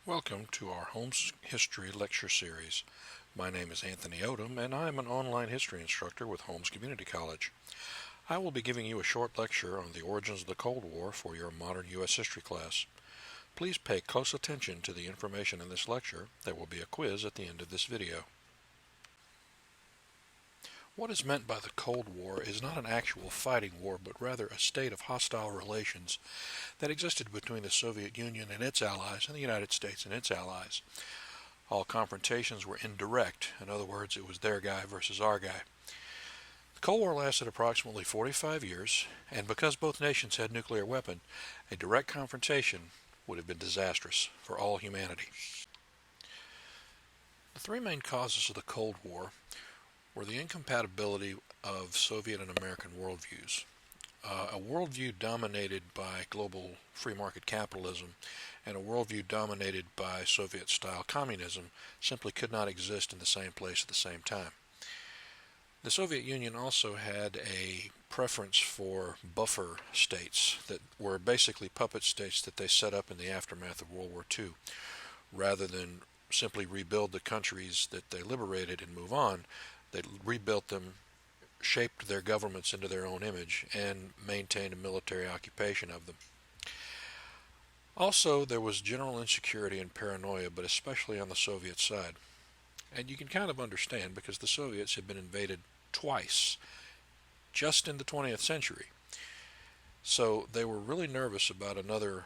Welcome to our Holmes History Lecture Series. My name is Anthony Odom, and I am an online history instructor with Holmes Community College. I will be giving you a short lecture on the origins of the Cold War for your modern U.S. history class. Please pay close attention to the information in this lecture. There will be a quiz at the end of this video. What is meant by the Cold War is not an actual fighting war, but rather a state of hostile relations that existed between the Soviet Union and its allies and the United States and its allies. All confrontations were indirect. In other words, it was their guy versus our guy. The Cold War lasted approximately 45 years, and because both nations had nuclear weapons, a direct confrontation would have been disastrous for all humanity. The three main causes of the Cold War were the incompatibility of Soviet and American worldviews. A worldview dominated by global free market capitalism and a worldview dominated by Soviet-style communism simply could not exist in the same place at the same time. The Soviet Union also had a preference for buffer states that were basically puppet states that they set up in the aftermath of World War II. Rather than simply rebuild the countries that they liberated and move on, they rebuilt them, shaped their governments into their own image, and maintained a military occupation of them. Also, there was general insecurity and paranoia, but especially on the Soviet side. And you can kind of understand because the Soviets had been invaded twice just in the 20th century. So they were really nervous about another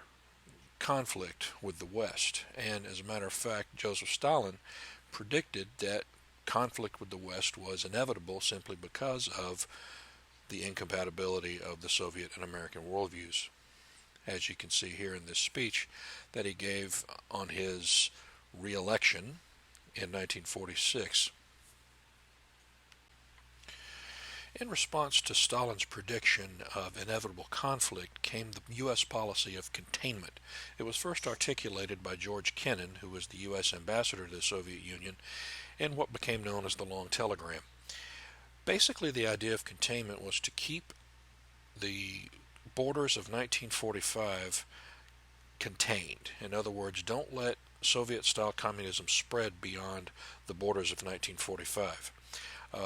conflict with the West. And as a matter of fact, Joseph Stalin predicted that conflict with the West was inevitable simply because of the incompatibility of the Soviet and American worldviews. As you can see here in this speech that he gave on his re-election in 1946. In response to Stalin's prediction of inevitable conflict came the U.S. policy of containment. It was first articulated by George Kennan, who was the U.S. ambassador to the Soviet Union, in what became known as the Long Telegram. Basically, the idea of containment was to keep the borders of 1945 contained. In other words, don't let Soviet-style communism spread beyond the borders of 1945.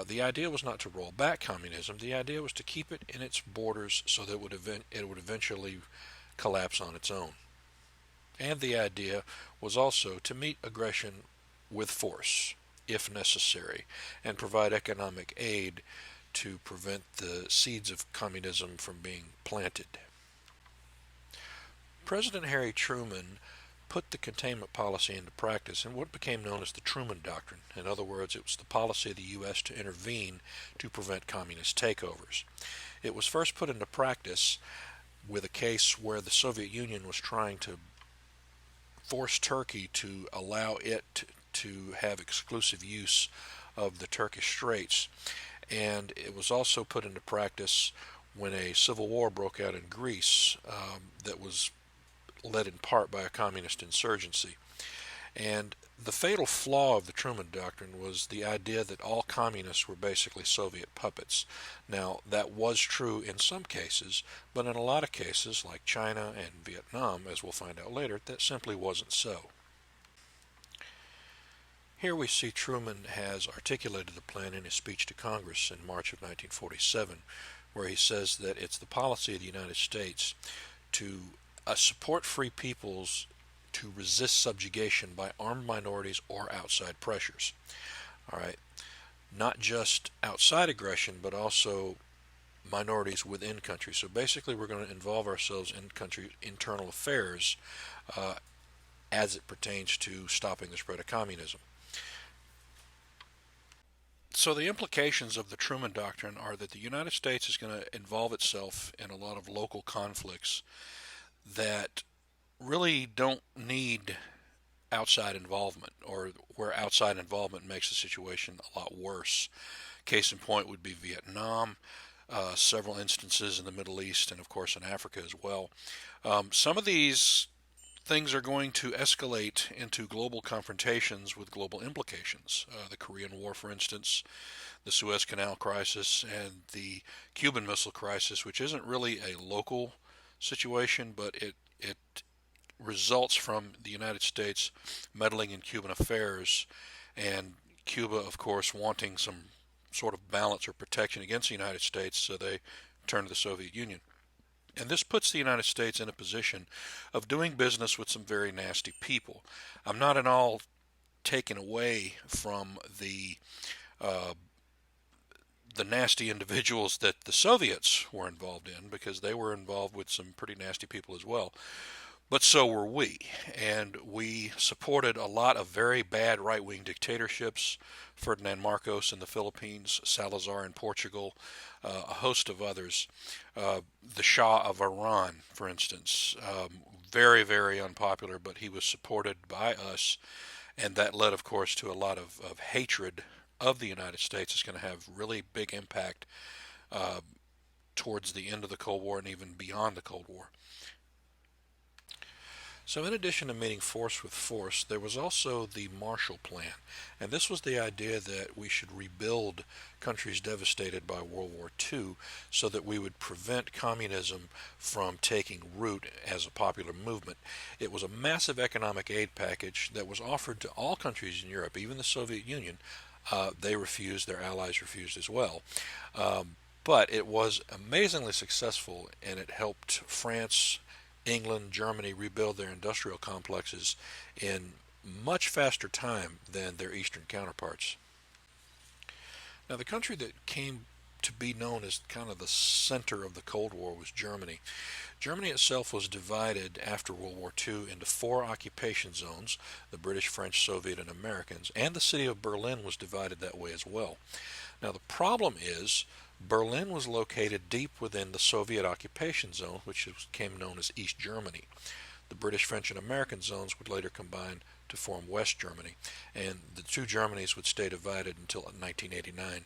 The idea was not to roll back communism. The idea was to keep it in its borders so that it would eventually collapse on its own. And the idea was also to meet aggression with force, if necessary, and provide economic aid to prevent the seeds of communism from being planted. President Harry Truman put the containment policy into practice in what became known as the Truman Doctrine. In other words, it was the policy of the U.S. to intervene to prevent communist takeovers. It was first put into practice with a case where the Soviet Union was trying to force Turkey to allow it to have exclusive use of the Turkish Straits. And it was also put into practice when a civil war broke out in Greece that was led in part by a communist insurgency. And the fatal flaw of the Truman Doctrine was the idea that all communists were basically Soviet puppets. Now, that was true in some cases, but in a lot of cases, like China and Vietnam, as we'll find out later, that simply wasn't so. Here we see Truman has articulated the plan in his speech to Congress in March of 1947, where he says that it's the policy of the United States to support free peoples to resist subjugation by armed minorities or outside pressures. All right, not just outside aggression, but also minorities within countries. So basically, we're going to involve ourselves in country internal affairs as it pertains to stopping the spread of communism. So the implications of the Truman Doctrine are that the United States is going to involve itself in a lot of local conflicts that really don't need outside involvement, or where outside involvement makes the situation a lot worse. Case in point would be Vietnam, several instances in the Middle East, and of course in Africa as well. Some of these things are going to escalate into global confrontations with global implications. The Korean War, for instance, the Suez Canal crisis, and the Cuban Missile Crisis, which isn't really a local situation, but it results from the United States meddling in Cuban affairs, and Cuba, of course, wanting some sort of balance or protection against the United States, so they turned to the Soviet Union. And this puts the United States in a position of doing business with some very nasty people. I'm not at all taken away from uh, the nasty individuals that the Soviets were involved in, because they were involved with some pretty nasty people as well. But so were we, and we supported a lot of very bad right-wing dictatorships: Ferdinand Marcos in the Philippines, Salazar in Portugal, a host of others. The Shah of Iran, for instance, very, very unpopular, but he was supported by us, and that led, of course, to a lot of hatred of the United States. It's going to have really big impact uh, towards the end of the Cold War and even beyond the Cold War. So in addition to meeting force with force, there was also the Marshall Plan. And this was the idea that we should rebuild countries devastated by World War II so that we would prevent communism from taking root as a popular movement. It was a massive economic aid package that was offered to all countries in Europe, even the Soviet Union. They refused, their allies refused as well. But it was amazingly successful, and it helped France, England, Germany rebuild their industrial complexes in much faster time than their eastern counterparts. Now, the country that came to be known as kind of the center of the Cold War was Germany. Germany itself was divided after World War II into 4 occupation zones: the British, French, Soviet, and Americans, and the city of Berlin was divided that way as well. Now, the problem is Berlin was located deep within the Soviet occupation zone, which became known as East Germany. The British, French, and American zones would later combine to form West Germany, and the two Germanys would stay divided until 1989.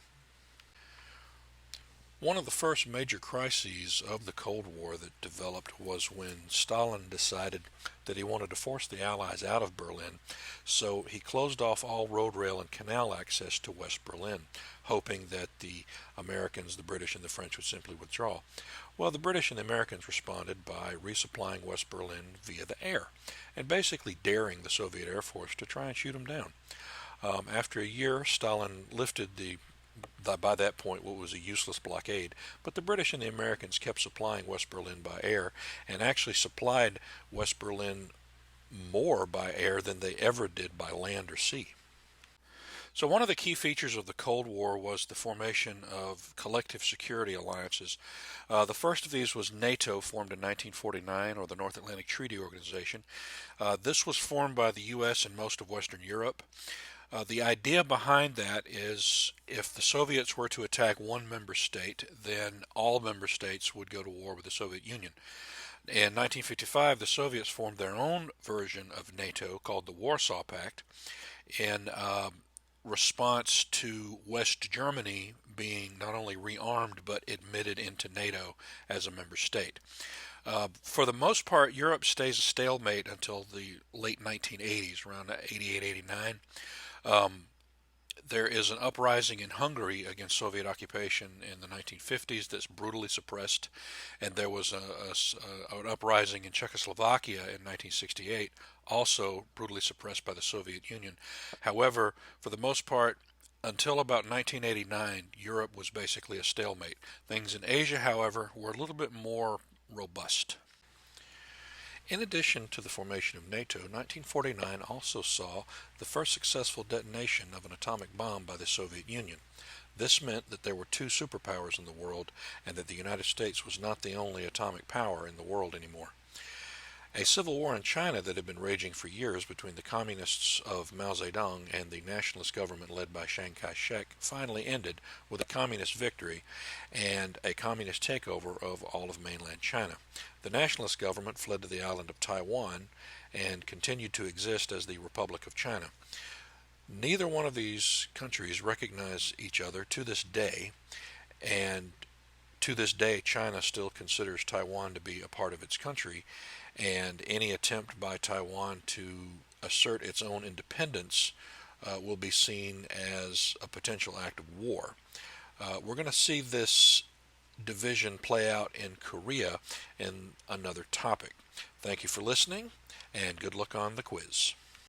One of the first major crises of the Cold War that developed was when Stalin decided that he wanted to force the Allies out of Berlin, so he closed off all road, rail, and canal access to West Berlin, hoping that the Americans, the British, and the French would simply withdraw. Well, the British and the Americans responded by resupplying West Berlin via the air, and basically daring the Soviet Air Force to try and shoot them down. After a year, Stalin lifted by that point, what was a useless blockade, but the British and the Americans kept supplying West Berlin by air, and actually supplied West Berlin more by air than they ever did by land or sea. So one of the key features of the Cold War was the formation of collective security alliances. The first of these was NATO, formed in 1949, or the North Atlantic Treaty Organization. This was formed by the U.S. and most of Western Europe. The idea behind that is, if the Soviets were to attack one member state, then all member states would go to war with the Soviet Union. In 1955, the Soviets formed their own version of NATO called the Warsaw Pact in response to West Germany being not only rearmed but admitted into NATO as a member state. For the most part, Europe stays a stalemate until the late 1980s, around 88, 89. There is an uprising in Hungary against Soviet occupation in the 1950s that's brutally suppressed, and there was an uprising in Czechoslovakia in 1968, also brutally suppressed by the Soviet Union. However, for the most part, until about 1989, Europe was basically a stalemate. Things in Asia, however, were a little bit more robust. In addition to the formation of NATO, 1949 also saw the first successful detonation of an atomic bomb by the Soviet Union. This meant that there were 2 superpowers in the world, and that the United States was not the only atomic power in the world anymore. A civil war in China that had been raging for years between the communists of Mao Zedong and the nationalist government led by Chiang Kai-shek finally ended with a communist victory and a communist takeover of all of mainland China. The nationalist government fled to the island of Taiwan and continued to exist as the Republic of China. Neither one of these countries recognize each other to this day, and to this day China still considers Taiwan to be a part of its country, and any attempt by Taiwan to assert its own independence will be seen as a potential act of war. We're going to see this division play out in Korea in another topic. Thank you for listening, and good luck on the quiz.